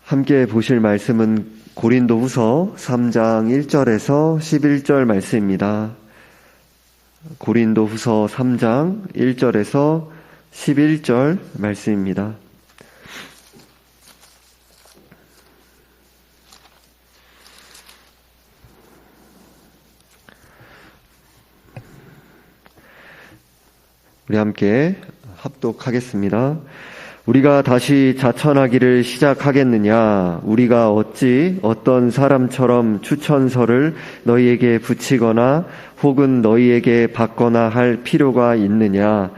함께 보실 말씀은 고린도후서 3장 1절에서 11절 말씀입니다. 고린도후서 3장 1절에서 11절 말씀입니다. 우리 함께 합독하겠습니다. 우리가 다시 자천하기를 시작하겠느냐? 우리가 어찌 어떤 사람처럼 추천서를 너희에게 붙이거나 혹은 너희에게 받거나 할 필요가 있느냐?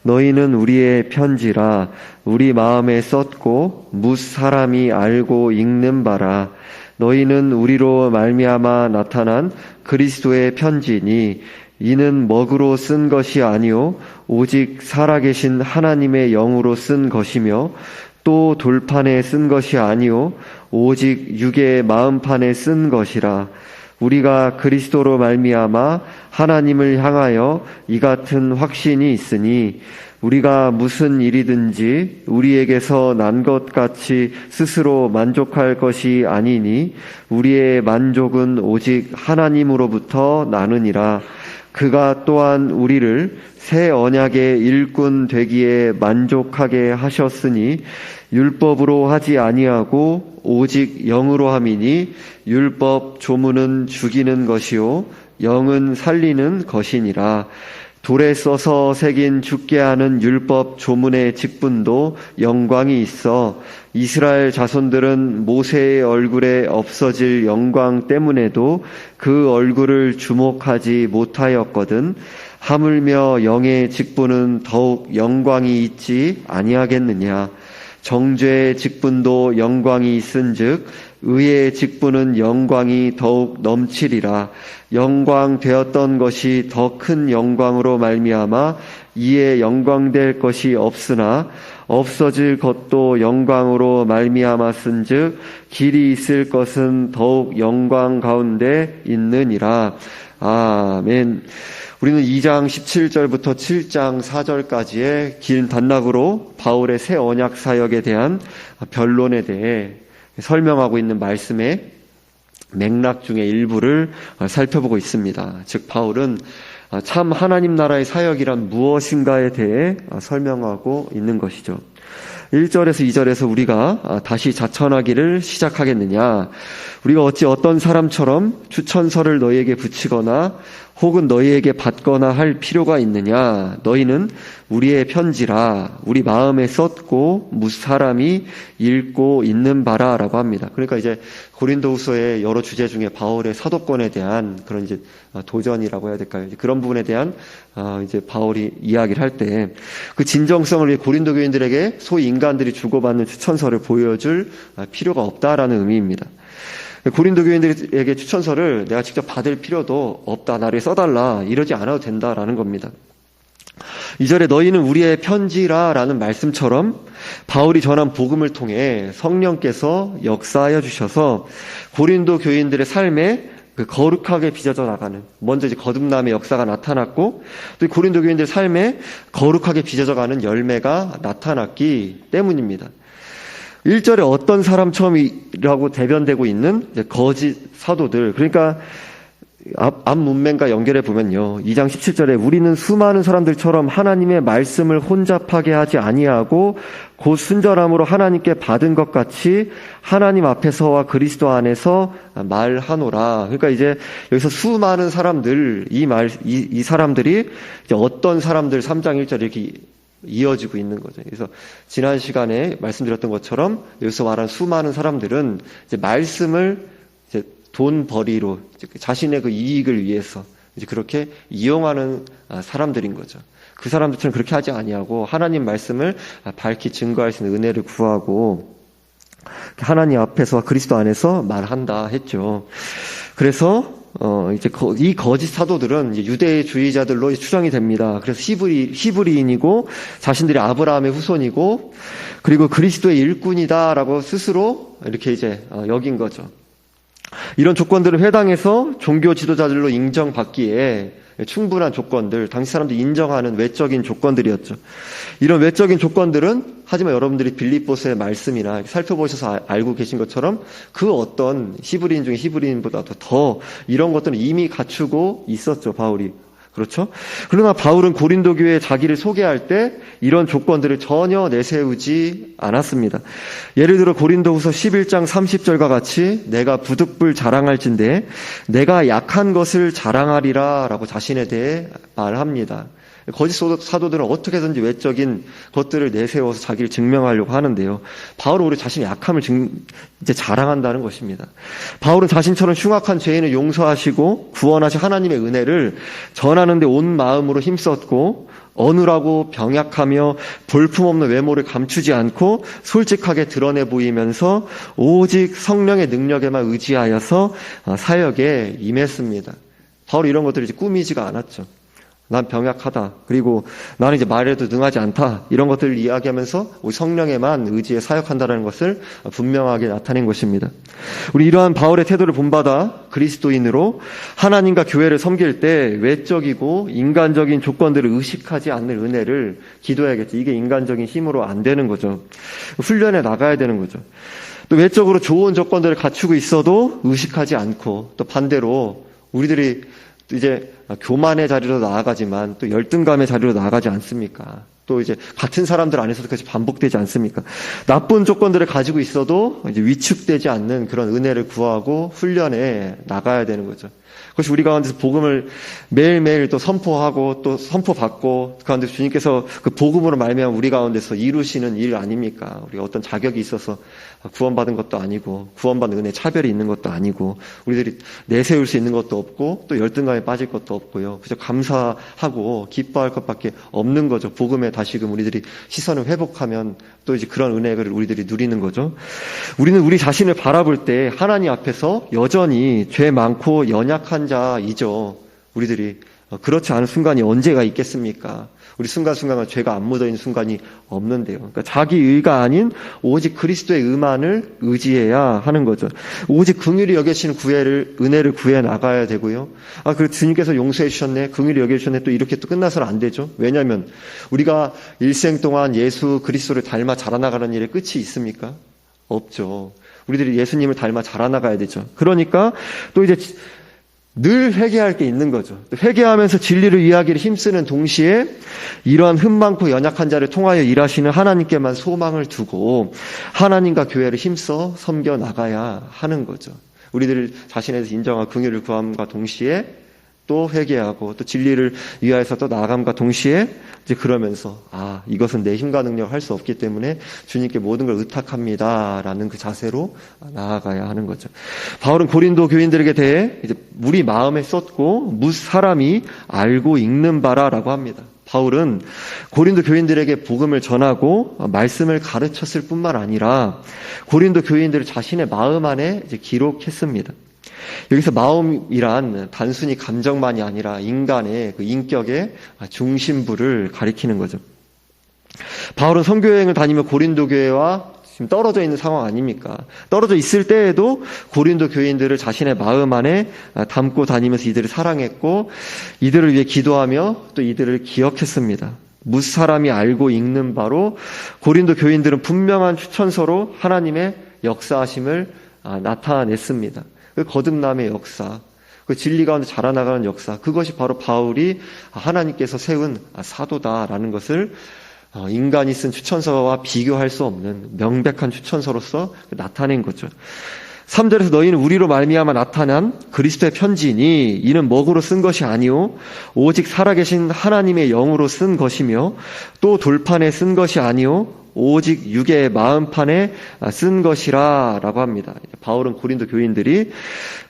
너희는 우리의 편지라 우리 마음에 썼고 뭇 사람이 알고 읽는 바라. 너희는 우리로 말미암아 나타난 그리스도의 편지니 이는 먹으로 쓴 것이 아니요 오직 살아계신 하나님의 영으로 쓴 것이며 또 돌판에 쓴 것이 아니요 오직 육의 마음판에 쓴 것이라. 우리가 그리스도로 말미암아 하나님을 향하여 이 같은 확신이 있으니 우리가 무슨 일이든지 우리에게서 난 것 같이 스스로 만족할 것이 아니니 우리의 만족은 오직 하나님으로부터 나느니라. 그가 또한 우리를 새 언약의 일꾼 되기에 만족하게 하셨으니 율법으로 하지 아니하고 오직 영으로 함이니 율법 조문은 죽이는 것이요 영은 살리는 것이니라. 돌에 써서 새긴 죽게 하는 율법 조문의 직분도 영광이 있어 이스라엘 자손들은 모세의 얼굴에 없어질 영광 때문에도 그 얼굴을 주목하지 못하였거든. 하물며 영의 직분은 더욱 영광이 있지 아니하겠느냐? 정죄의 직분도 영광이 있은즉 의의 직분은 영광이 더욱 넘치리라. 영광 되었던 것이 더 큰 영광으로 말미암아 이에 영광될 것이 없으나 없어질 것도 영광으로 말미암았은즉 길이 있을 것은 더욱 영광 가운데 있느니라. 아멘. 우리는 2장 17절부터 7장 4절까지의 긴 단락으로 바울의 새 언약 사역에 대한 변론에 대해 설명하고 있는 말씀의 맥락 중의 일부를 살펴보고 있습니다. 즉 바울은 참 하나님 나라의 사역이란 무엇인가에 대해 설명하고 있는 것이죠. 1절에서 2절에서 우리가 다시 자천하기를 시작하겠느냐? 우리가 어찌 어떤 사람처럼 추천서를 너희에게 붙이거나 혹은 너희에게 받거나 할 필요가 있느냐? 너희는 우리의 편지라 우리 마음에 썼고 뭇 사람이 읽고 있는 바라 라고 합니다. 그러니까 이제 고린도후서의 여러 주제 중에 바울의 사도권에 대한 그런 이제 도전이라고 해야 될까요? 그런 부분에 대한 이제 바울이 이야기를 할 때 그 진정성을 위해 고린도 교인들에게 소위 인간들이 주고받는 추천서를 보여줄 필요가 없다라는 의미입니다. 고린도 교인들에게 추천서를 내가 직접 받을 필요도 없다. 나를 써달라. 이러지 않아도 된다라는 겁니다. 2절에 너희는 우리의 편지라 라는 말씀처럼 바울이 전한 복음을 통해 성령께서 역사하여 주셔서 고린도 교인들의 삶에 그 거룩하게 빚어져 나가는, 먼저 이제 거듭남의 역사가 나타났고 또 고린도 교인들의 삶에 거룩하게 빚어져 가는 열매가 나타났기 때문입니다. 1절에 어떤 사람처럼이라고 대변되고 있는 거짓 사도들, 그러니까 앞 문맥과 연결해 보면요, 2장 17절에 우리는 수많은 사람들처럼 하나님의 말씀을 혼잡하게 하지 아니하고 곧 순전함으로 하나님께 받은 것 같이 하나님 앞에서와 그리스도 안에서 말하노라. 그러니까 이제 여기서 수많은 사람들, 이 사람들이 이제 어떤 사람들 3장 1절 이렇게 이어지고 있는 거죠. 그래서 지난 시간에 말씀드렸던 것처럼 여기서 말한 수많은 사람들은 이제 말씀을 이제 돈벌이로 자신의 그 이익을 위해서 이제 그렇게 이용하는 사람들인 거죠. 그 사람들처럼 그렇게 하지 아니하고 하나님 말씀을 밝히 증거할 수 있는 은혜를 구하고 하나님 앞에서 그리스도 안에서 말한다 했죠. 그래서 이제 이 거짓 사도들은 이제 유대주의자들로 추정이 됩니다. 그래서 히브리인이고 자신들이 아브라함의 후손이고 그리고 그리스도의 일꾼이다라고 스스로 이렇게 이제 여긴 거죠. 이런 조건들을 회당에서 종교 지도자들로 인정받기에 충분한 조건들, 당시 사람들이 인정하는 외적인 조건들이었죠. 이런 외적인 조건들은 하지만 여러분들이 빌립보서의 말씀이나 살펴보셔서 알고 계신 것처럼 그 어떤 히브리인 중에 히브리인보다도 더 이런 것들은 이미 갖추고 있었죠, 바울이. 그렇죠? 그러나 바울은 고린도 교회에 자기를 소개할 때 이런 조건들을 전혀 내세우지 않았습니다. 예를 들어 고린도후서 11장 30절과 같이 내가 부득불 자랑할진대 내가 약한 것을 자랑하리라 라고 자신에 대해 말합니다. 거짓 사도들은 어떻게든지 외적인 것들을 내세워서 자기를 증명하려고 하는데요. 바울은 오히려 자신의 약함을 이제 자랑한다는 것입니다. 바울은 자신처럼 흉악한 죄인을 용서하시고 구원하신 하나님의 은혜를 전하는데 온 마음으로 힘썼고 어눌하고 병약하며 볼품없는 외모를 감추지 않고 솔직하게 드러내 보이면서 오직 성령의 능력에만 의지하여서 사역에 임했습니다. 바울은 이런 것들을 이제 꾸미지가 않았죠. 난 병약하다. 그리고 나는 이제 말해도 능하지 않다. 이런 것들을 이야기하면서 우리 성령에만 의지해 사역한다는 것을 분명하게 나타낸 것입니다. 우리 이러한 바울의 태도를 본받아 그리스도인으로 하나님과 교회를 섬길 때 외적이고 인간적인 조건들을 의식하지 않는 은혜를 기도해야겠죠. 이게 인간적인 힘으로 안 되는 거죠. 훈련해 나가야 되는 거죠. 또 외적으로 좋은 조건들을 갖추고 있어도 의식하지 않고 또 반대로 우리들이 이제 교만의 자리로 나아가지만 또 열등감의 자리로 나아가지 않습니까? 또 이제 같은 사람들 안에서도 그것이 반복되지 않습니까? 나쁜 조건들을 가지고 있어도 이제 위축되지 않는 그런 은혜를 구하고 훈련해 나가야 되는 거죠. 그것이 우리 가운데서 복음을 매일매일 또 선포하고 또 선포받고 그 가운데 주님께서 그 복음으로 말미암아 우리 가운데서 이루시는 일 아닙니까? 우리가 어떤 자격이 있어서 구원받은 것도 아니고 구원받은 은혜에 차별이 있는 것도 아니고 우리들이 내세울 수 있는 것도 없고 또 열등감에 빠질 것도 없고요. 그저 감사하고 기뻐할 것밖에 없는 거죠. 복음에 다시금 우리들이 시선을 회복하면 또 이제 그런 은혜를 우리들이 누리는 거죠. 우리는 우리 자신을 바라볼 때 하나님 앞에서 여전히 죄 많고 연약한 자이죠. 우리들이 그렇지 않은 순간이 언제가 있겠습니까? 우리 순간순간은 죄가 안 묻어있는 순간이 없는데요. 그러니까 자기 의가 아닌 오직 그리스도의 의만을 의지해야 하는 거죠. 오직 긍휼히 여기시는 은혜를 구해 나가야 되고요. 그리고 주님께서 용서해 주셨네, 긍휼히 여겨 주셨네, 또 이렇게 또 끝나서는 안 되죠. 왜냐하면 우리가 일생 동안 예수 그리스도를 닮아 자라나가는 일에 끝이 있습니까? 없죠. 우리들이 예수님을 닮아 자라나가야 되죠. 그러니까 또 이제 늘 회개할 게 있는 거죠. 회개하면서 진리를 이야기를 힘쓰는 동시에 이러한 흠 많고 연약한 자를 통하여 일하시는 하나님께만 소망을 두고 하나님과 교회를 힘써 섬겨 나가야 하는 거죠. 우리들 자신에 대해서 인정하고 긍휼을 구함과 동시에 또 회개하고 또 진리를 위하여서 또 나아감과 동시에 이제 그러면서 이것은 내 힘과 능력을 할 수 없기 때문에 주님께 모든 걸 의탁합니다라는 그 자세로 나아가야 하는 거죠. 바울은 고린도 교인들에게 대해 이제 우리 마음에 썼고 무 사람이 알고 읽는 바라라고 합니다. 바울은 고린도 교인들에게 복음을 전하고 말씀을 가르쳤을 뿐만 아니라 고린도 교인들을 자신의 마음 안에 이제 기록했습니다. 여기서 마음이란 단순히 감정만이 아니라 인간의 그 인격의 중심부를 가리키는 거죠. 바울은 선교여행을 다니며 고린도 교회와 지금 떨어져 있는 상황 아닙니까? 떨어져 있을 때에도 고린도 교인들을 자신의 마음 안에 담고 다니면서 이들을 사랑했고 이들을 위해 기도하며 또 이들을 기억했습니다. 무슨 사람이 알고 읽는 바로 고린도 교인들은 분명한 추천서로 하나님의 역사하심을 나타냈습니다. 그 거듭남의 역사, 그 진리 가운데 자라나가는 역사, 그것이 바로 바울이 하나님께서 세운 사도다라는 것을 인간이 쓴 추천서와 비교할 수 없는 명백한 추천서로서 나타낸 거죠. 3절에서 너희는 우리로 말미암아 나타난 그리스도의 편지니 이는 먹으로 쓴 것이 아니오 오직 살아계신 하나님의 영으로 쓴 것이며 또 돌판에 쓴 것이 아니오 오직 육의 마음판에 쓴 것이라 라고 합니다. 바울은 고린도 교인들이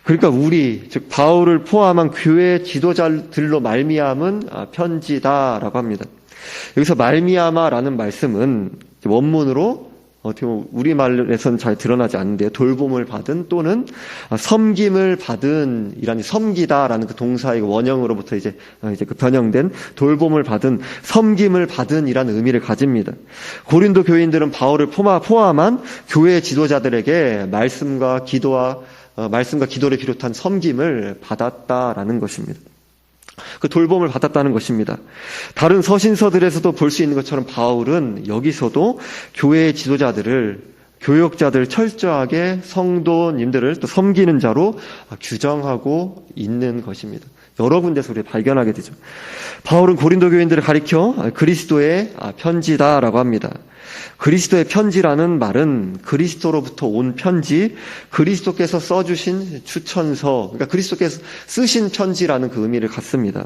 그러니까 우리 즉 바울을 포함한 교회 지도자들로 말미암은 편지다라고 합니다. 여기서 말미암아라는 말씀은 원문으로 어떻게 보면 우리말에서는 잘 드러나지 않는데요. 돌봄을 받은 또는 섬김을 받은 이라는 섬기다라는 그 동사의 원형으로부터 이제 그 변형된 돌봄을 받은 섬김을 받은 이라는 의미를 가집니다. 고린도 교인들은 바울을 포함한 교회 지도자들에게 말씀과 기도와 말씀과 기도를 비롯한 섬김을 받았다라는 것입니다. 그 돌봄을 받았다는 것입니다. 다른 서신서들에서도 볼 수 있는 것처럼 바울은 여기서도 교회의 지도자들을, 교역자들 철저하게 성도님들을 또 섬기는 자로 규정하고 있는 것입니다. 여러 군데서 우리가 발견하게 되죠. 바울은 고린도 교인들을 가리켜 그리스도의 편지다라고 합니다. 그리스도의 편지라는 말은 그리스도로부터 온 편지, 그리스도께서 써주신 추천서, 그러니까 그리스도께서 쓰신 편지라는 그 의미를 갖습니다.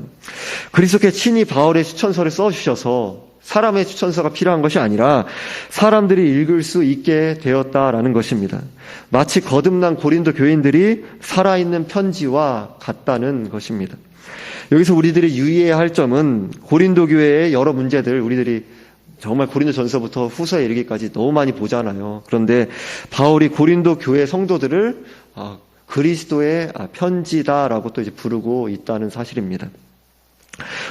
그리스도께서 친히 바울의 추천서를 써주셔서 사람의 추천서가 필요한 것이 아니라 사람들이 읽을 수 있게 되었다라는 것입니다. 마치 거듭난 고린도 교인들이 살아있는 편지와 같다는 것입니다. 여기서 우리들이 유의해야 할 점은 고린도 교회의 여러 문제들, 우리들이 정말 고린도 전서부터 후서에 이르기까지 너무 많이 보잖아요. 그런데 바울이 고린도 교회 성도들을 그리스도의 편지다라고 또 이제 부르고 있다는 사실입니다.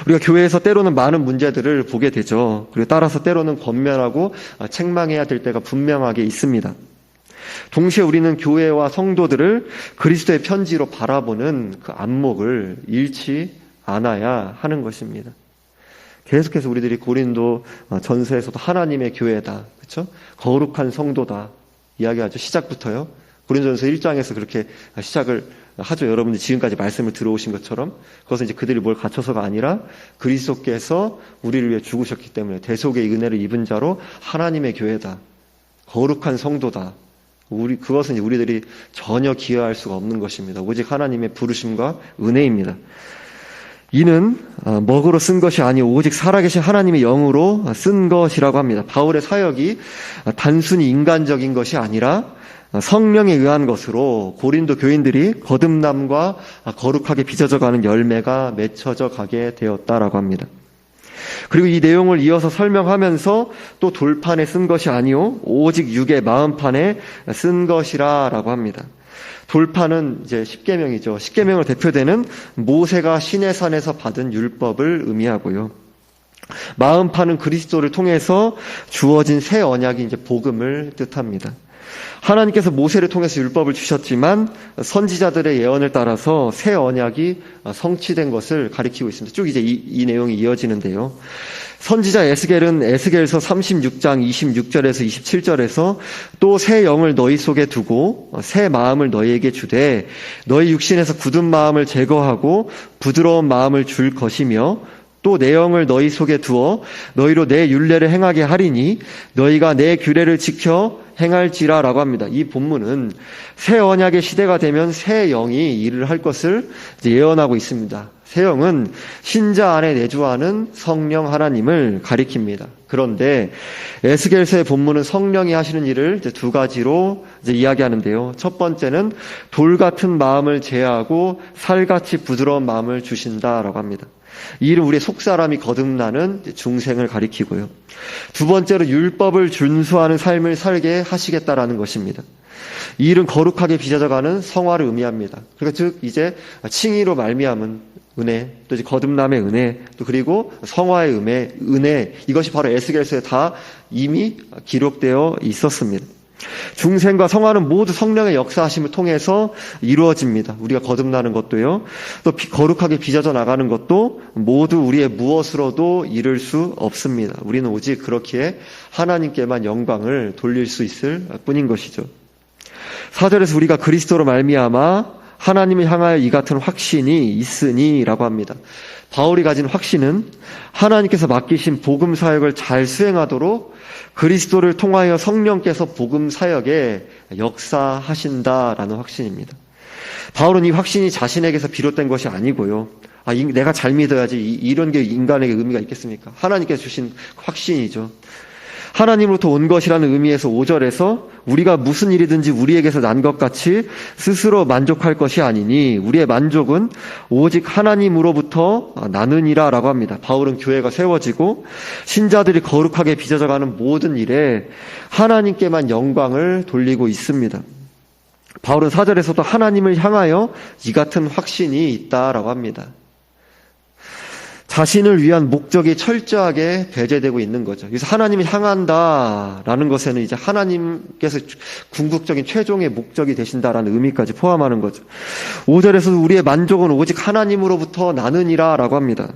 우리가 교회에서 때로는 많은 문제들을 보게 되죠. 그리고 따라서 때로는 권면하고 책망해야 될 때가 분명하게 있습니다. 동시에 우리는 교회와 성도들을 그리스도의 편지로 바라보는 그 안목을 잃지 않아야 하는 것입니다. 계속해서 우리들이 고린도 전서에서도 하나님의 교회다, 그렇죠? 거룩한 성도다 이야기하죠. 시작부터요. 고린도전서 1장에서 그렇게 시작을 하죠. 여러분들이 지금까지 말씀을 들어오신 것처럼 그것은 이제 그들이 뭘 갖춰서가 아니라 그리스도께서 우리를 위해 죽으셨기 때문에 대속의 은혜를 입은 자로 하나님의 교회다, 거룩한 성도다. 그것은 이제 우리들이 전혀 기여할 수가 없는 것입니다. 오직 하나님의 부르심과 은혜입니다. 이는 먹으로 쓴 것이 아니오 오직 살아계신 하나님의 영으로 쓴 것이라고 합니다. 바울의 사역이 단순히 인간적인 것이 아니라 성령에 의한 것으로 고린도 교인들이 거듭남과 거룩하게 빚어져가는 열매가 맺혀져 가게 되었다라고 합니다. 그리고 이 내용을 이어서 설명하면서 또 돌판에 쓴 것이 아니오 오직 육의 마음판에 쓴 것이라라고 합니다. 돌판은 이제 십계명이죠. 십계명으로 대표되는 모세가 시내산에서 받은 율법을 의미하고요. 마음판은 그리스도를 통해서 주어진 새 언약이 이제 복음을 뜻합니다. 하나님께서 모세를 통해서 율법을 주셨지만 선지자들의 예언을 따라서 새 언약이 성취된 것을 가리키고 있습니다. 쭉 이제 이 내용이 이어지는데요. 선지자 에스겔은 에스겔서 36장 26절에서 27절에서 또 새 영을 너희 속에 두고 새 마음을 너희에게 주되 너희 육신에서 굳은 마음을 제거하고 부드러운 마음을 줄 것이며 또 내 영을 너희 속에 두어 너희로 내 율례를 행하게 하리니 너희가 내 규례를 지켜 행할지라라고 합니다. 이 본문은 새 언약의 시대가 되면 새 영이 일을 할 것을 예언하고 있습니다. 새 영은 신자 안에 내주하는 성령 하나님을 가리킵니다. 그런데 에스겔서의 본문은 성령이 하시는 일을 이제 두 가지로 이제 이야기하는데요. 첫 번째는 돌 같은 마음을 제하고 살같이 부드러운 마음을 주신다라고 합니다. 이 일은 우리의 속사람이 거듭나는 중생을 가리키고요. 두 번째로 율법을 준수하는 삶을 살게 하시겠다라는 것입니다. 이 일은 거룩하게 빚어져가는 성화를 의미합니다. 그러니까 즉 이제 칭의로 말미암은 은혜, 또 이제 거듭남의 은혜, 또 그리고 성화의 은혜, 이것이 바로 에스겔서에 다 이미 기록되어 있었습니다. 중생과 성화는 모두 성령의 역사하심을 통해서 이루어집니다. 우리가 거듭나는 것도요, 또 거룩하게 빚어져 나가는 것도 모두 우리의 무엇으로도 이룰 수 없습니다. 우리는 오직 그렇기에 하나님께만 영광을 돌릴 수 있을 뿐인 것이죠. 4절에서 우리가 그리스도로 말미암아 하나님을 향하여 이 같은 확신이 있으니라고 합니다. 바울이 가진 확신은 하나님께서 맡기신 복음 사역을 잘 수행하도록 그리스도를 통하여 성령께서 복음 사역에 역사하신다라는 확신입니다. 바울은 이 확신이 자신에게서 비롯된 것이 아니고요. 내가 잘 믿어야지 이런 게 인간에게 의미가 있겠습니까? 하나님께서 주신 확신이죠. 하나님으로부터 온 것이라는 의미에서 5절에서 우리가 무슨 일이든지 우리에게서 난 것 같이 스스로 만족할 것이 아니니 우리의 만족은 오직 하나님으로부터 나느니라 라고 합니다. 바울은 교회가 세워지고 신자들이 거룩하게 빚어져가는 모든 일에 하나님께만 영광을 돌리고 있습니다. 바울은 4절에서도 하나님을 향하여 이 같은 확신이 있다라고 합니다. 자신을 위한 목적이 철저하게 배제되고 있는 거죠. 그래서 하나님을 향한다라는 것에는 이제 하나님께서 궁극적인 최종의 목적이 되신다라는 의미까지 포함하는 거죠. 5절에서 우리의 만족은 오직 하나님으로부터 나느니라라고 합니다.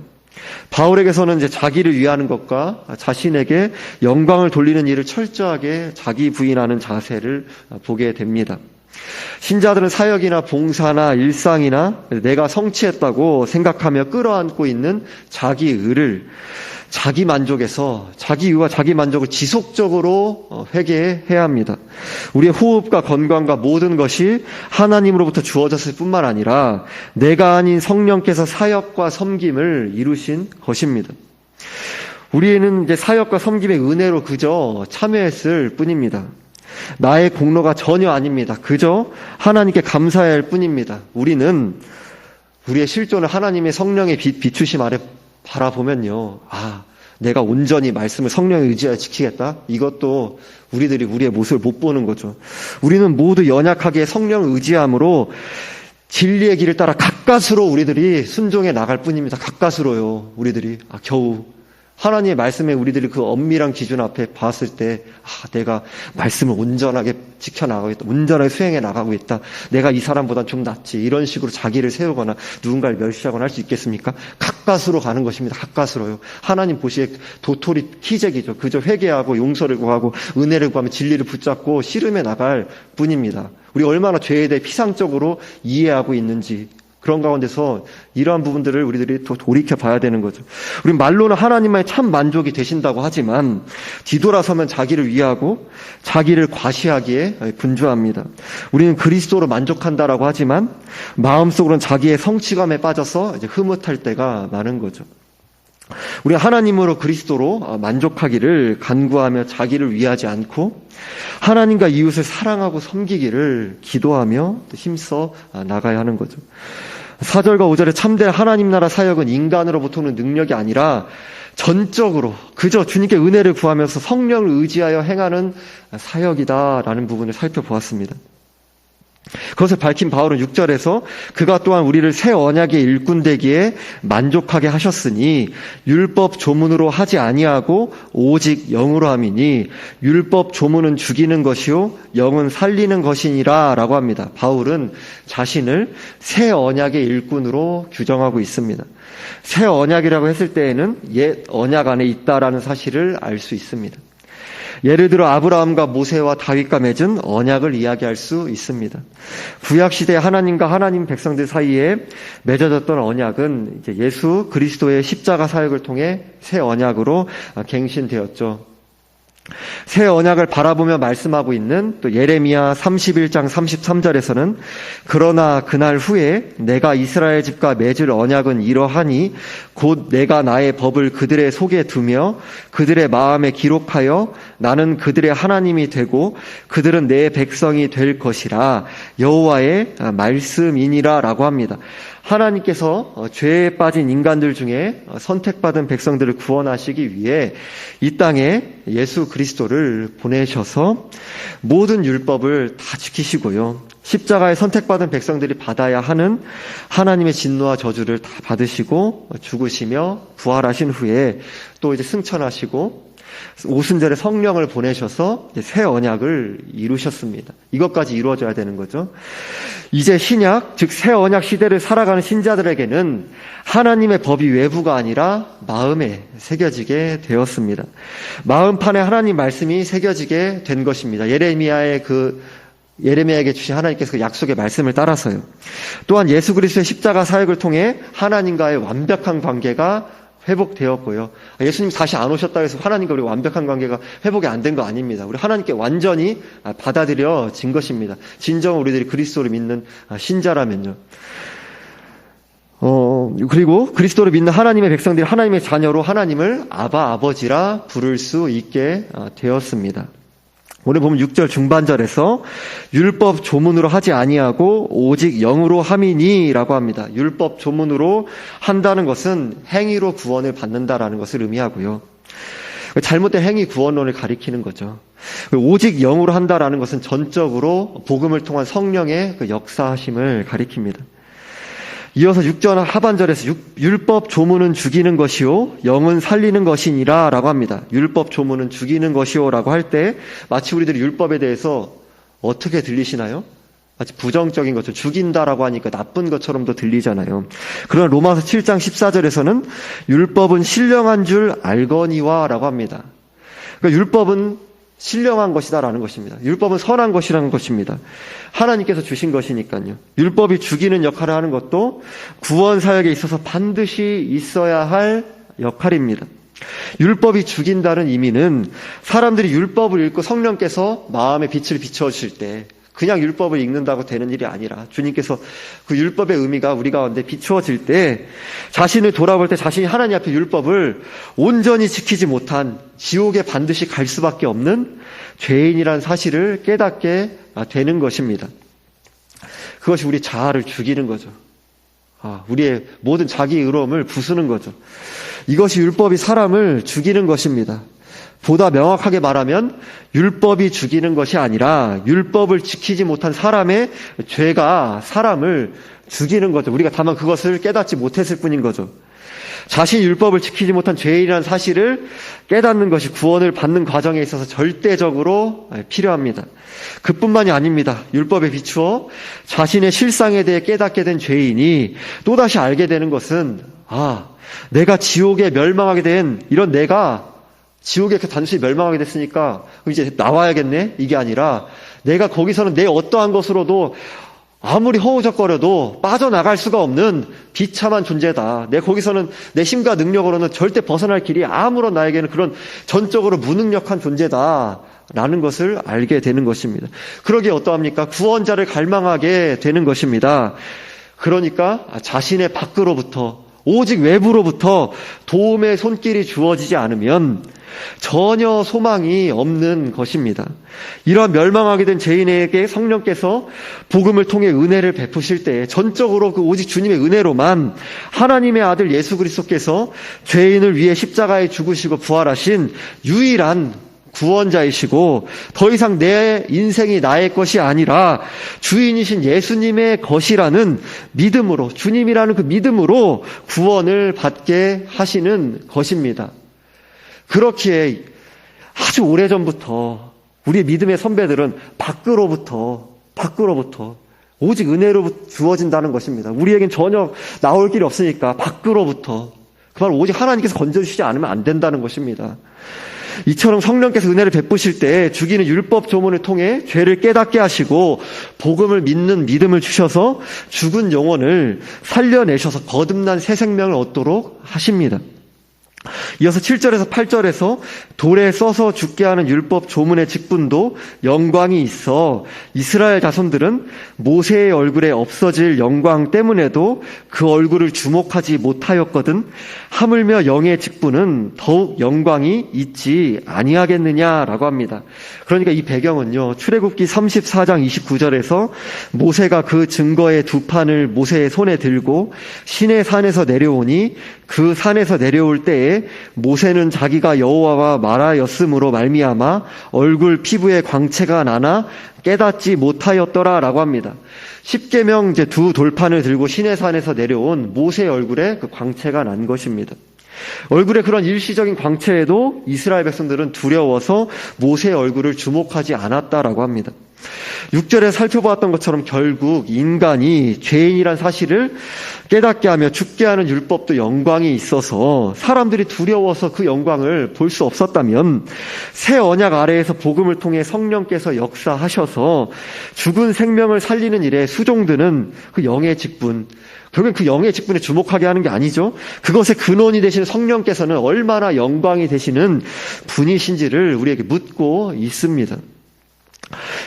바울에게서는 이제 자기를 위하는 것과 자신에게 영광을 돌리는 일을 철저하게 자기 부인하는 자세를 보게 됩니다. 신자들은 사역이나 봉사나 일상이나 내가 성취했다고 생각하며 끌어안고 있는 자기 의를 자기 만족에서 자기 의와 자기 만족을 지속적으로 회개해야 합니다. 우리의 호흡과 건강과 모든 것이 하나님으로부터 주어졌을 뿐만 아니라 내가 아닌 성령께서 사역과 섬김을 이루신 것입니다. 우리는 이제 사역과 섬김의 은혜로 그저 참여했을 뿐입니다. 나의 공로가 전혀 아닙니다. 그저 하나님께 감사해야 할 뿐입니다. 우리는 우리의 실존을 하나님의 성령의 비추심 아래 바라보면요, 내가 온전히 말씀을 성령에 의지하여 지키겠다? 이것도 우리들이 우리의 모습을 못 보는 거죠. 우리는 모두 연약하게 성령을 의지함으로 진리의 길을 따라 가까스로 우리들이 순종해 나갈 뿐입니다. 가까스로요. 우리들이 겨우 하나님의 말씀에 우리들이 그 엄밀한 기준 앞에 봤을 때 내가 말씀을 온전하게 지켜나가고 있다. 온전하게 수행해 나가고 있다. 내가 이 사람보단 좀 낫지. 이런 식으로 자기를 세우거나 누군가를 멸시하거나 할 수 있겠습니까? 가까스로 가는 것입니다. 가까스로요. 하나님 보시기에 도토리 키재기죠. 그저 회개하고 용서를 구하고 은혜를 구하며 진리를 붙잡고 씨름해 나갈 뿐입니다. 우리 얼마나 죄에 대해 피상적으로 이해하고 있는지 그런 가운데서 이러한 부분들을 우리들이 또 돌이켜 봐야 되는 거죠. 우리 말로는 하나님만의 참 만족이 되신다고 하지만 뒤돌아서면 자기를 위하고 자기를 과시하기에 분주합니다. 우리는 그리스도로 만족한다라고 하지만 마음속으로는 자기의 성취감에 빠져서 이제 흐뭇할 때가 많은 거죠. 우리가 하나님으로 그리스도로 만족하기를 간구하며 자기를 위하지 않고 하나님과 이웃을 사랑하고 섬기기를 기도하며 힘써 나가야 하는 거죠. 4절과 5절에 참된 하나님 나라 사역은 인간으로부터 오는 능력이 아니라 전적으로 그저 주님께 은혜를 구하면서 성령을 의지하여 행하는 사역이다라는 부분을 살펴보았습니다. 그것을 밝힌 바울은 6절에서 그가 또한 우리를 새 언약의 일꾼 되기에 만족하게 하셨으니 율법 조문으로 하지 아니하고 오직 영으로 함이니 율법 조문은 죽이는 것이요 영은 살리는 것이니라 라고 합니다. 바울은 자신을 새 언약의 일꾼으로 규정하고 있습니다. 새 언약이라고 했을 때에는 옛 언약 안에 있다라는 사실을 알 수 있습니다. 예를 들어 아브라함과 모세와 다윗과 맺은 언약을 이야기할 수 있습니다. 구약시대 하나님과 하나님 백성들 사이에 맺어졌던 언약은 이제 예수 그리스도의 십자가 사역을 통해 새 언약으로 갱신되었죠. 새 언약을 바라보며 말씀하고 있는 또 예레미야 31장 33절에서는 그러나 그날 후에 내가 이스라엘 집과 맺을 언약은 이러하니 곧 내가 나의 법을 그들의 속에 두며 그들의 마음에 기록하여 나는 그들의 하나님이 되고 그들은 내 백성이 될 것이라 여호와의 말씀이니라 라고 합니다. 하나님께서 죄에 빠진 인간들 중에 선택받은 백성들을 구원하시기 위해 이 땅에 예수 그리스도를 보내셔서 모든 율법을 다 지키시고요. 십자가에 선택받은 백성들이 받아야 하는 하나님의 진노와 저주를 다 받으시고 죽으시며 부활하신 후에 또 이제 승천하시고 오순절에 성령을 보내셔서 새 언약을 이루셨습니다. 이것까지 이루어져야 되는 거죠. 이제 신약, 즉 새 언약 시대를 살아가는 신자들에게는 하나님의 법이 외부가 아니라 마음에 새겨지게 되었습니다. 마음판에 하나님 말씀이 새겨지게 된 것입니다. 예레미야에게 주신 하나님께서 그 약속의 말씀을 따라서요. 또한 예수 그리스도의 십자가 사역을 통해 하나님과의 완벽한 관계가 회복되었고요. 예수님 다시 안 오셨다고 해서 하나님과 우리 완벽한 관계가 회복이 안 된 거 아닙니다. 우리 하나님께 완전히 받아들여진 것입니다. 진정 우리들이 그리스도를 믿는 신자라면요. 그리고 그리스도를 믿는 하나님의 백성들이 하나님의 자녀로 하나님을 아버지라 부를 수 있게 되었습니다. 오늘 보면 6절 중반절에서 율법 조문으로 하지 아니하고 오직 영으로 함이니라고 합니다. 율법 조문으로 한다는 것은 행위로 구원을 받는다라는 것을 의미하고요. 잘못된 행위 구원론을 가리키는 거죠. 오직 영으로 한다라는 것은 전적으로 복음을 통한 성령의 그 역사하심을 가리킵니다. 이어서 6절 하반절에서 율법 조문은 죽이는 것이요 영은 살리는 것이니라 라고 합니다. 율법 조문은 죽이는 것이요 라고 할 때 마치 우리들이 율법에 대해서 어떻게 들리시나요? 마치 부정적인 것처럼, 죽인다라고 하니까 나쁜 것처럼도 들리잖아요. 그러나 로마서 7장 14절에서는 율법은 신령한 줄 알거니와 라고 합니다. 그러니까 율법은 신령한 것이다라는 것입니다. 율법은 선한 것이라는 것입니다. 하나님께서 주신 것이니까요. 율법이 죽이는 역할을 하는 것도 구원 사역에 있어서 반드시 있어야 할 역할입니다. 율법이 죽인다는 의미는 사람들이 율법을 읽고 성령께서 마음에 빛을 비춰주실 때 그냥 율법을 읽는다고 되는 일이 아니라 주님께서 그 율법의 의미가 우리 가운데 비추어질 때 자신을 돌아볼 때 자신이 하나님 앞에 율법을 온전히 지키지 못한 지옥에 반드시 갈 수밖에 없는 죄인이라는 사실을 깨닫게 되는 것입니다. 그것이 우리 자아를 죽이는 거죠. 우리의 모든 자기 의로움을 부수는 거죠. 이것이 율법이 사람을 죽이는 것입니다. 보다 명확하게 말하면 율법이 죽이는 것이 아니라 율법을 지키지 못한 사람의 죄가 사람을 죽이는 거죠. 우리가 다만 그것을 깨닫지 못했을 뿐인 거죠. 자신이 율법을 지키지 못한 죄인이라는 사실을 깨닫는 것이 구원을 받는 과정에 있어서 절대적으로 필요합니다. 그뿐만이 아닙니다. 율법에 비추어 자신의 실상에 대해 깨닫게 된 죄인이 또다시 알게 되는 것은 내가 지옥에 멸망하게 된 이런 내가 지옥에 단순히 멸망하게 됐으니까 이제 나와야겠네? 이게 아니라 내가 거기서는 내 어떠한 것으로도 아무리 허우적거려도 빠져나갈 수가 없는 비참한 존재다. 거기서는 내 힘과 능력으로는 절대 벗어날 길이 아무런 나에게는 그런 전적으로 무능력한 존재다. 라는 것을 알게 되는 것입니다. 그러기에 어떠합니까? 구원자를 갈망하게 되는 것입니다. 그러니까 자신의 밖으로부터 오직 외부로부터 도움의 손길이 주어지지 않으면 전혀 소망이 없는 것입니다. 이러한 멸망하게 된 죄인에게 성령께서 복음을 통해 은혜를 베푸실 때 전적으로 오직 주님의 은혜로만 하나님의 아들 예수 그리스도께서 죄인을 위해 십자가에 죽으시고 부활하신 유일한 구원자이시고 더 이상 내 인생이 나의 것이 아니라 주인이신 예수님의 것이라는 믿음으로, 주님이라는 그 믿음으로 구원을 받게 하시는 것입니다. 그렇기에 아주 오래전부터 우리의 믿음의 선배들은 밖으로부터 오직 은혜로 주어진다는 것입니다. 우리에겐 전혀 나올 길이 없으니까 밖으로부터 그 말 오직 하나님께서 건져주시지 않으면 안 된다는 것입니다. 이처럼 성령께서 은혜를 베푸실 때 죽이는 율법 조문을 통해 죄를 깨닫게 하시고 복음을 믿는 믿음을 주셔서 죽은 영혼을 살려내셔서 거듭난 새 생명을 얻도록 하십니다. 이어서 7절에서 8절에서 돌에 써서 죽게 하는 율법 조문의 직분도 영광이 있어 이스라엘 자손들은 모세의 얼굴에 없어질 영광 때문에도 그 얼굴을 주목하지 못하였거든 하물며 영의 직분은 더욱 영광이 있지 아니하겠느냐라고 합니다. 그러니까 이 배경은요, 출애굽기 34장 29절에서 모세가 그 증거의 두 판을 모세의 손에 들고 시내 산에서 내려오니 그 산에서 내려올 때에 모세는 자기가 여호와와 말하였으므로 말미암아 얼굴 피부에 광채가 나나 깨닫지 못하였더라라고 합니다. 십계명 이제 두 돌판을 들고 시내산에서 내려온 모세의 얼굴에 그 광채가 난 것입니다. 얼굴에 그런 일시적인 광채에도 이스라엘 백성들은 두려워서 모세의 얼굴을 주목하지 않았다라고 합니다. 6절에 살펴보았던 것처럼 결국 인간이 죄인이란 사실을 깨닫게 하며 죽게 하는 율법도 영광이 있어서 사람들이 두려워서 그 영광을 볼 수 없었다면 새 언약 아래에서 복음을 통해 성령께서 역사하셔서 죽은 생명을 살리는 일에 수종드는 그 영의 직분, 결국엔 그 영의 직분에 주목하게 하는 게 아니죠. 그것의 근원이 되시는 성령께서는 얼마나 영광이 되시는 분이신지를 우리에게 묻고 있습니다.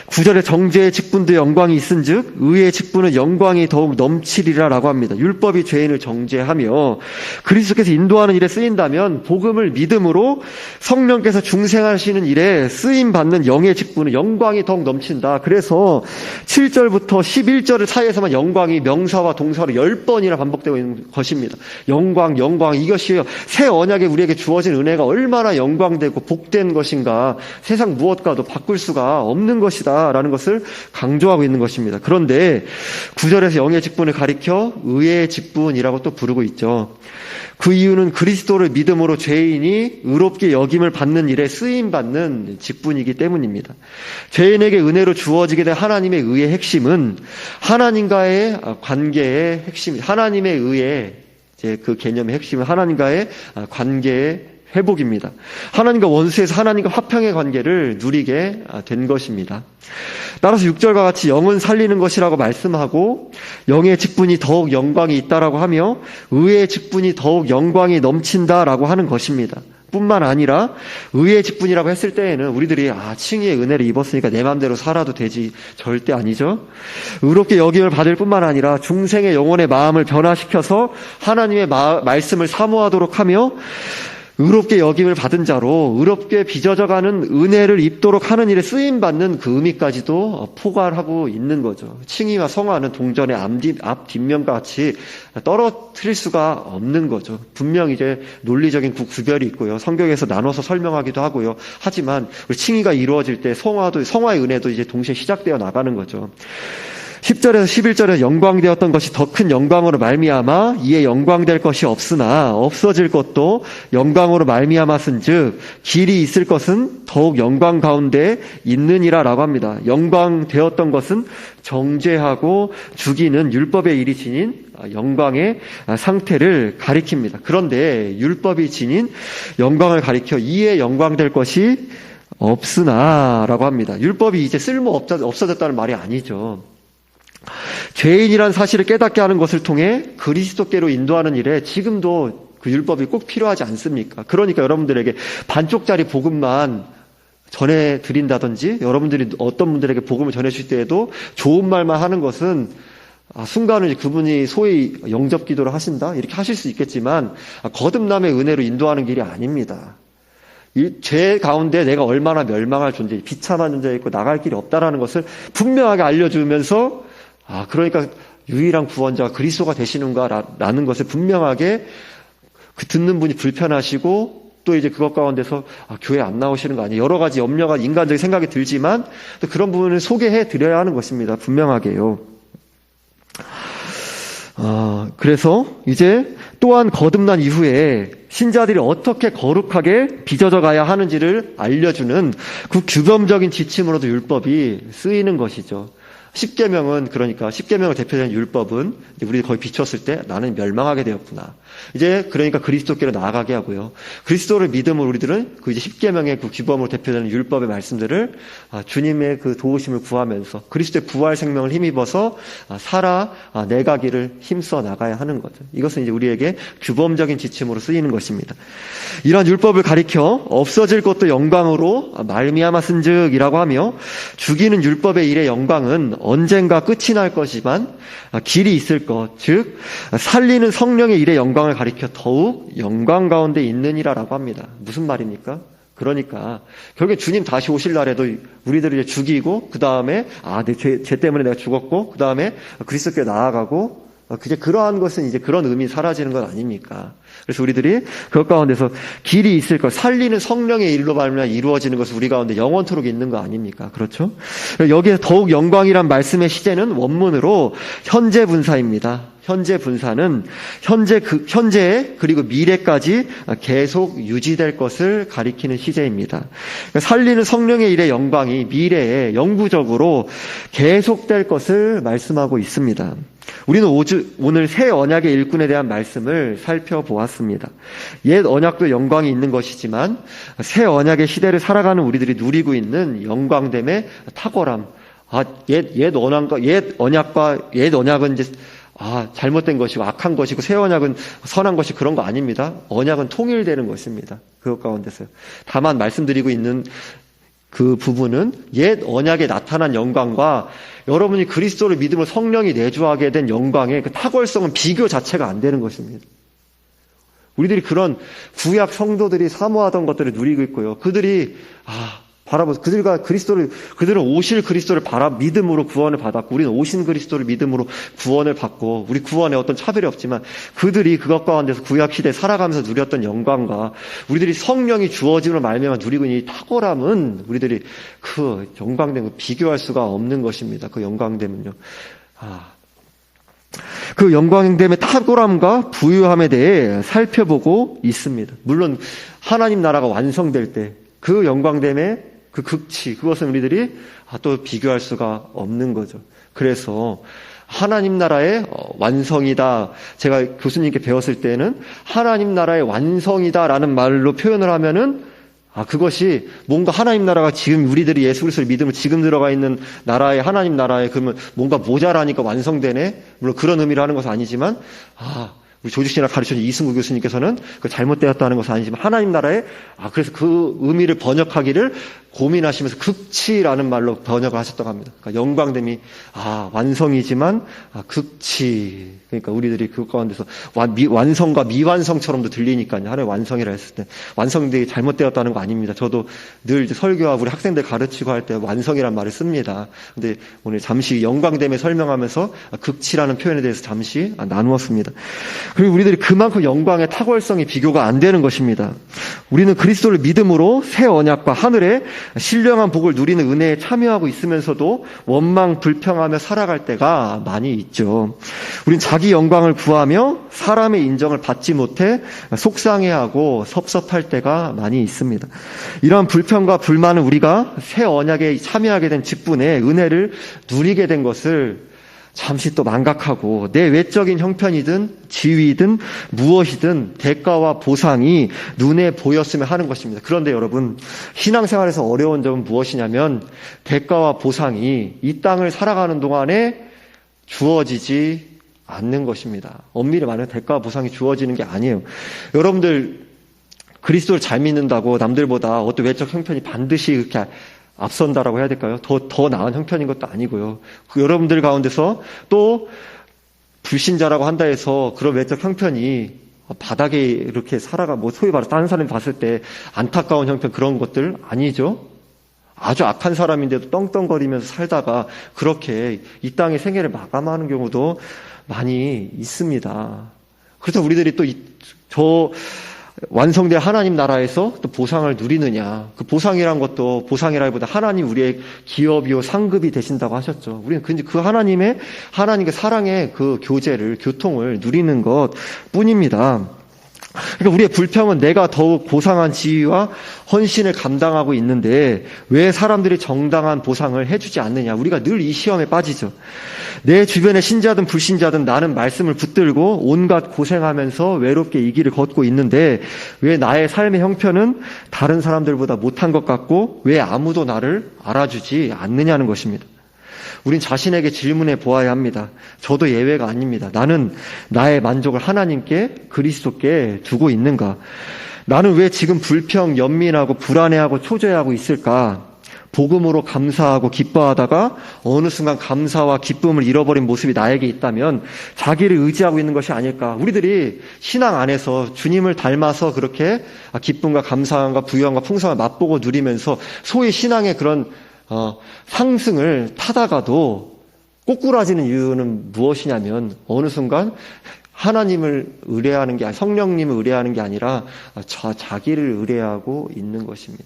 9절에 정죄의 직분도 영광이 있은즉 의의 직분은 영광이 더욱 넘치리라라고 합니다. 율법이 죄인을 정죄하며 그리스도께서 인도하는 일에 쓰인다면 복음을 믿음으로 성령께서 중생하시는 일에 쓰임받는 영의 직분은 영광이 더욱 넘친다. 그래서 7절부터 11절 사이에서만 영광이 명사와 동사로 10번이나 반복되고 있는 것입니다. 영광, 이것이 새 언약에 우리에게 주어진 은혜가 얼마나 영광되고 복된 것인가, 세상 무엇과도 바꿀 수가 없는 있는 것이다 라는 것을 강조하고 있는 것입니다. 그런데 9절에서 영의 직분을 가리켜 의의 직분이라고 또 부르고 있죠. 그 이유는 그리스도를 믿음으로 죄인이 의롭게 여김을 받는 일에 쓰임받는 직분이기 때문입니다. 죄인에게 은혜로 주어지게 된 하나님의 의의 핵심은 하나님과의 관계의 핵심, 하나님의 의의 이제 그 개념의 핵심은 하나님과의 관계의 회복입니다. 하나님과 원수에서 하나님과 화평의 관계를 누리게 된 것입니다. 따라서 6절과 같이 영은 살리는 것이라고 말씀하고 영의 직분이 더욱 영광이 있다라고 하며 의의 직분이 더욱 영광이 넘친다라고 하는 것입니다. 뿐만 아니라 의의 직분이라고 했을 때에는 우리들이 칭의의 은혜를 입었으니까 내 마음대로 살아도 되지, 절대 아니죠. 의롭게 여김을 받을 뿐만 아니라 중생의 영혼의 마음을 변화시켜서 하나님의 말씀을 사모하도록 하며 의롭게 여김을 받은 자로 의롭게 빚어져가는 은혜를 입도록 하는 일에 쓰임받는 그 의미까지도 포괄하고 있는 거죠. 칭의와 성화는 동전의 앞 뒷면과 같이 떨어뜨릴 수가 없는 거죠. 분명 이제 논리적인 구별이 있고요. 성경에서 나눠서 설명하기도 하고요. 하지만 칭의가 이루어질 때 성화의 은혜도 이제 동시에 시작되어 나가는 거죠. 10절에서 11절에서 영광되었던 것이 더 큰 영광으로 말미암아 이에 영광될 것이 없으나 없어질 것도 영광으로 말미암았은즉 길이 있을 것은 더욱 영광 가운데 있느니라 라고 합니다. 영광되었던 것은 정죄하고 죽이는 율법의 일이 지닌 영광의 상태를 가리킵니다. 그런데 율법이 지닌 영광을 가리켜 이에 영광될 것이 없으나 라고 합니다. 율법이 이제 없어졌다는 말이 아니죠. 죄인이란 사실을 깨닫게 하는 것을 통해 그리스도께로 인도하는 일에 지금도 그 율법이 꼭 필요하지 않습니까? 그러니까 여러분들에게 반쪽짜리 복음만 전해드린다든지 여러분들이 어떤 분들에게 복음을 전해줄 때에도 좋은 말만 하는 것은 순간은 그분이 소위 영접 기도를 하신다 이렇게 하실 수 있겠지만 거듭남의 은혜로 인도하는 길이 아닙니다. 이 죄 가운데 내가 얼마나 멸망할 존재, 비참한 존재에 있고 나갈 길이 없다라는 것을 분명하게 알려주면서 그러니까 유일한 구원자가 그리스도가 되시는가라는 것을 분명하게 듣는 분이 불편하시고 또 이제 그것 가운데서 교회 안 나오시는 거 아니에요. 여러 가지 염려가 인간적인 생각이 들지만 또 그런 부분을 소개해 드려야 하는 것입니다. 분명하게요. 그래서 이제 또한 거듭난 이후에 신자들이 어떻게 거룩하게 빚어져 가야 하는지를 알려주는 그 규범적인 지침으로도 율법이 쓰이는 것이죠. 십계명은 그러니까 십계명을 대표하는 율법은 우리 거의 비췄을 때 나는 멸망하게 되었구나. 이제 그러니까 그리스도께로 나아가게 하고요. 그리스도를 믿음으로 우리들은 그 이제 십계명의 그 규범으로 대표되는 율법의 말씀들을 주님의 그 도우심을 구하면서 그리스도의 부활 생명을 힘입어서 내가기를 힘써 나가야 하는 거죠. 이것은 이제 우리에게 규범적인 지침으로 쓰이는 것입니다. 이러한 율법을 가리켜 없어질 것도 영광으로 말미암았은즉이라고 하며 죽이는 율법의 일의 영광은 언젠가 끝이 날 것이지만 길이 있을 것, 즉 살리는 성령의 일의 영광을 가리켜 더욱 영광 가운데 있느니라라고 합니다. 무슨 말입니까? 그러니까 결국에 주님 다시 오실 날에도 우리들을 이제 죽이고 그 다음에 내 죄 때문에 내가 죽었고 그 다음에 그리스도께 나아가고 그제 그러한 것은 이제 그런 의미 사라지는 것 아닙니까? 그래서 우리들이 그것 가운데서 길이 있을 것, 살리는 성령의 일로 말미암아 이루어지는 것은 우리 가운데 영원토록 있는 거 아닙니까? 그렇죠? 여기에 더욱 영광이란 말씀의 시제는 원문으로 현재 분사입니다. 현재 분사는 현재 그리고 미래까지 계속 유지될 것을 가리키는 시제입니다. 그러니까 살리는 성령의 일의 영광이 미래에 영구적으로 계속될 것을 말씀하고 있습니다. 우리는 오늘 새 언약의 일꾼에 대한 말씀을 살펴보았습니다. 옛 언약도 영광이 있는 것이지만 새 언약의 시대를 살아가는 우리들이 누리고 있는 영광됨의 탁월함. 옛 언약은 이제 잘못된 것이고 악한 것이고 새 언약은 선한 것이 그런 거 아닙니다. 언약은 통일되는 것입니다. 그것 가운데서. 다만 말씀드리고 있는 그 부분은 옛 언약에 나타난 영광과 여러분이 그리스도를 믿음으로 성령이 내주하게 된 영광의 그 탁월성은 비교 자체가 안 되는 것입니다. 우리들이 그런 구약 성도들이 사모하던 것들을 누리고 있고요. 그들이 바라보고 그들은 오실 그리스도를 믿음으로 구원을 받았고, 우리는 오신 그리스도를 믿음으로 구원을 받고, 우리 구원에 어떤 차별이 없지만 그들이 그것 가운데서 구약 시대에 살아가면서 누렸던 영광과 우리들이 성령이 주어짐으로 말미암아 누리고 있는 이 탁월함은 우리들이 그 영광됨을 비교할 수가 없는 것입니다. 그 영광됨은요. 그 영광됨의 탁월함과 부유함에 대해 살펴보고 있습니다. 물론 하나님 나라가 완성될 때 그 영광됨의 그 극치, 그것은 우리들이 또 비교할 수가 없는 거죠. 그래서 하나님 나라의 완성이다. 제가 교수님께 배웠을 때는 하나님 나라의 완성이다라는 말로 표현을 하면은 그것이 뭔가 하나님 나라가 지금 우리들이 예수 그리스도를 믿으면 지금 들어가 있는 나라에 하나님 나라에 그러면 뭔가 모자라니까 완성되네. 물론 그런 의미로 하는 것은 아니지만 우리 조직신학 가르쳐준 이승구 교수님께서는 그 잘못되었다는 것은 아니지만 하나님 나라에 그래서 그 의미를 번역하기를 고민하시면서 극치라는 말로 번역을 하셨다고 합니다. 그러니까 영광됨이 완성이지만 극치. 그러니까 우리들이 그 가운데서 완성과 미완성처럼도 들리니까요. 하나의 완성이라 했을 때 완성되기 잘못되었다는 거 아닙니다. 저도 늘 이제 설교와 우리 학생들 가르치고 할 때 완성이란 말을 씁니다. 근데 오늘 잠시 영광됨에 설명하면서 극치라는 표현에 대해서 잠시 나누었습니다. 그리고 우리들이 그만큼 영광의 탁월성이 비교가 안 되는 것입니다. 우리는 그리스도를 믿음으로 새 언약과 하늘의 신령한 복을 누리는 은혜에 참여하고 있으면서도 원망 불평하며 살아갈 때가 많이 있죠. 우린 자기 영광을 구하며 사람의 인정을 받지 못해 속상해하고 섭섭할 때가 많이 있습니다. 이러한 불평과 불만은 우리가 새 언약에 참여하게 된 직분에 은혜를 누리게 된 것을 잠시 또 망각하고 내 외적인 형편이든 지위든 무엇이든 대가와 보상이 눈에 보였으면 하는 것입니다. 그런데 여러분, 신앙생활에서 어려운 점은 무엇이냐면 대가와 보상이 이 땅을 살아가는 동안에 주어지지 않는 것입니다. 엄밀히 말하면 대가와 보상이 주어지는 게 아니에요. 여러분들 그리스도를 잘 믿는다고 남들보다 어떤 외적 형편이 반드시 그렇게 앞선다라고 해야 될까요? 더 나은 형편인 것도 아니고요. 여러분들 가운데서 또 불신자라고 한다 해서 그런 외적 형편이 바닥에 이렇게 소위 말해서 다른 사람이 봤을 때 안타까운 형편 그런 것들 아니죠? 아주 악한 사람인데도 떵떵거리면서 살다가 그렇게 이 땅의 생애를 마감하는 경우도 많이 있습니다. 그래서 우리들이 또 완성된 하나님 나라에서 또 보상을 누리느냐. 그 보상이란 것도 보상이라기보다 하나님 우리의 기업이요 상급이 되신다고 하셨죠. 우리는 그 하나님의 사랑의 그 교통을 누리는 것 뿐입니다. 그러니까 우리의 불평은 내가 더욱 고상한 지위와 헌신을 감당하고 있는데 왜 사람들이 정당한 보상을 해주지 않느냐. 우리가 늘 이 시험에 빠지죠. 내 주변에 신자든 불신자든 나는 말씀을 붙들고 온갖 고생하면서 외롭게 이 길을 걷고 있는데 왜 나의 삶의 형편은 다른 사람들보다 못한 것 같고 왜 아무도 나를 알아주지 않느냐는 것입니다. 우린 자신에게 질문해 보아야 합니다. 저도 예외가 아닙니다. 나는 나의 만족을 하나님께 그리스도께 두고 있는가? 나는 왜 지금 불평, 연민하고 불안해하고 초조해하고 있을까? 복음으로 감사하고 기뻐하다가 어느 순간 감사와 기쁨을 잃어버린 모습이 나에게 있다면 자기를 의지하고 있는 것이 아닐까? 우리들이 신앙 안에서 주님을 닮아서 그렇게 기쁨과 감사함과 부유함과 풍성함을 맛보고 누리면서 소위 신앙의 그런 상승을 타다가도 꼬꾸라지는 이유는 무엇이냐면 어느 순간 하나님을 의뢰하는 게 성령님을 의뢰하는 게 아니라 자기를 의뢰하고 있는 것입니다.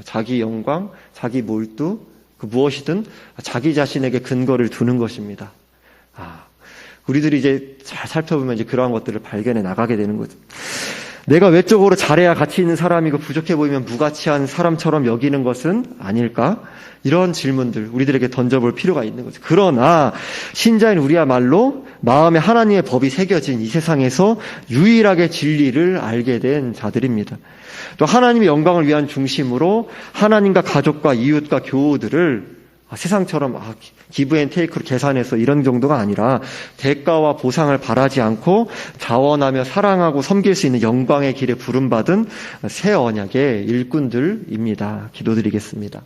자기 영광, 자기 몰두, 그 무엇이든 자기 자신에게 근거를 두는 것입니다. 우리들이 이제 잘 살펴보면 이제 그러한 것들을 발견해 나가게 되는 거죠. 내가 외적으로 잘해야 가치 있는 사람이고 부족해 보이면 무가치한 사람처럼 여기는 것은 아닐까? 이런 질문들 우리들에게 던져볼 필요가 있는 거죠. 그러나 신자인 우리야말로 마음에 하나님의 법이 새겨진 이 세상에서 유일하게 진리를 알게 된 자들입니다. 또 하나님의 영광을 위한 중심으로 하나님과 가족과 이웃과 교우들을 세상처럼 기브앤테이크로 계산해서 이런 정도가 아니라 대가와 보상을 바라지 않고 자원하며 사랑하고 섬길 수 있는 영광의 길에 부름받은 새 언약의 일꾼들입니다. 기도드리겠습니다.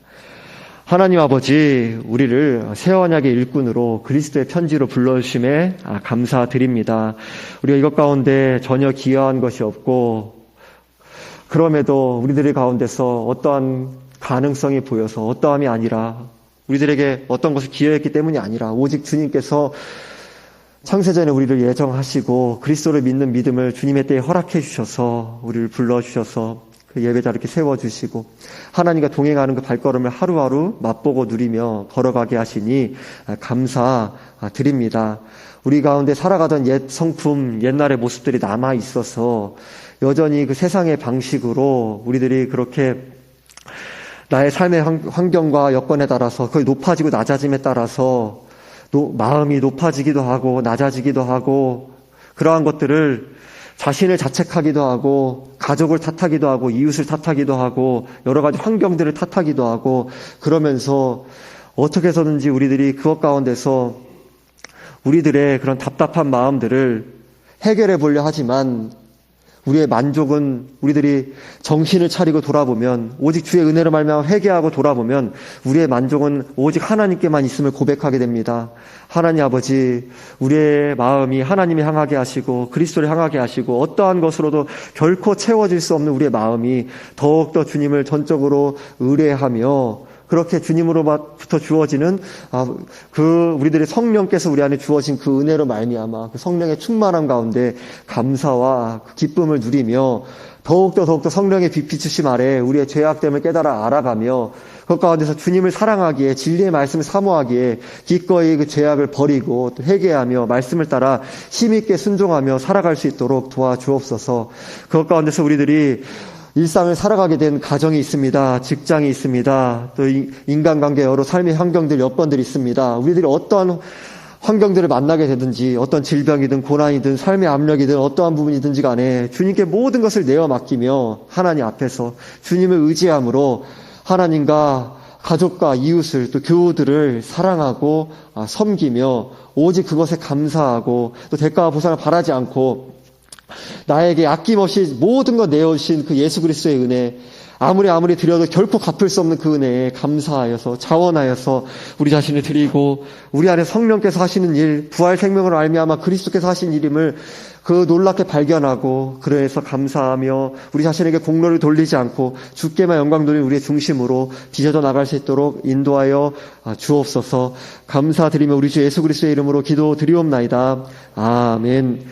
하나님 아버지, 우리를 새 언약의 일꾼으로 그리스도의 편지로 불러주심에 감사드립니다. 우리가 이것 가운데 전혀 기여한 것이 없고 그럼에도 우리들의 가운데서 어떠한 가능성이 보여서 어떠함이 아니라 우리들에게 어떤 것을 기여했기 때문이 아니라 오직 주님께서 창세전에 우리를 예정하시고 그리스도를 믿는 믿음을 주님의 때에 허락해 주셔서 우리를 불러주셔서 그 예배자 이렇게 세워주시고 하나님과 동행하는 그 발걸음을 하루하루 맛보고 누리며 걸어가게 하시니 감사드립니다. 우리 가운데 살아가던 옛 성품, 옛날의 모습들이 남아 있어서 여전히 그 세상의 방식으로 우리들이 그렇게 나의 삶의 환경과 여건에 따라서 거의 높아지고 낮아짐에 따라서 마음이 높아지기도 하고 낮아지기도 하고 그러한 것들을 자신을 자책하기도 하고 가족을 탓하기도 하고 이웃을 탓하기도 하고 여러 가지 환경들을 탓하기도 하고 그러면서 어떻게 해서든지 우리들이 그것 가운데서 우리들의 그런 답답한 마음들을 해결해 보려 하지만 우리의 만족은 우리들이 정신을 차리고 돌아보면 오직 주의 은혜로 말미암아 회개하고 돌아보면 우리의 만족은 오직 하나님께만 있음을 고백하게 됩니다. 하나님 아버지, 우리의 마음이 하나님을 향하게 하시고 그리스도를 향하게 하시고 어떠한 것으로도 결코 채워질 수 없는 우리의 마음이 더욱더 주님을 전적으로 의뢰하며 그렇게 주님으로부터 주어지는 우리들의 성령께서 우리 안에 주어진 그 은혜로 말미암아 그 성령의 충만함 가운데 감사와 그 기쁨을 누리며 더욱더 성령의 빛 비추심 아래 우리의 죄악됨을 깨달아 알아가며 그 가운데서 주님을 사랑하기에 진리의 말씀을 사모하기에 기꺼이 그 죄악을 버리고 또 회개하며 말씀을 따라 힘있게 순종하며 살아갈 수 있도록 도와주옵소서. 그 가운데서 우리들이 일상을 살아가게 된 가정이 있습니다. 직장이 있습니다. 또 인간관계 여러 삶의 환경들 여건들이 있습니다. 우리들이 어떠한 환경들을 만나게 되든지 어떤 질병이든 고난이든 삶의 압력이든 어떠한 부분이든지 간에 주님께 모든 것을 내어 맡기며 하나님 앞에서 주님을 의지함으로 하나님과 가족과 이웃을 또 교우들을 사랑하고 섬기며 오직 그것에 감사하고 또 대가와 보상을 바라지 않고 나에게 아낌없이 모든 것 내어주신 그 예수 그리스도의 은혜 아무리 드려도 결코 갚을 수 없는 그 은혜에 감사하여서 자원하여서 우리 자신을 드리고 우리 안에 성령께서 하시는 일 부활 생명으로 알미암아 그리스도께서 하신 일임을 그 놀랍게 발견하고 그래서 감사하며 우리 자신에게 공로를 돌리지 않고 주께만 영광 돌리는 우리의 중심으로 빚어져 나갈 수 있도록 인도하여 주옵소서. 감사드리며 우리 주 예수 그리스도의 이름으로 기도드리옵나이다. 아멘.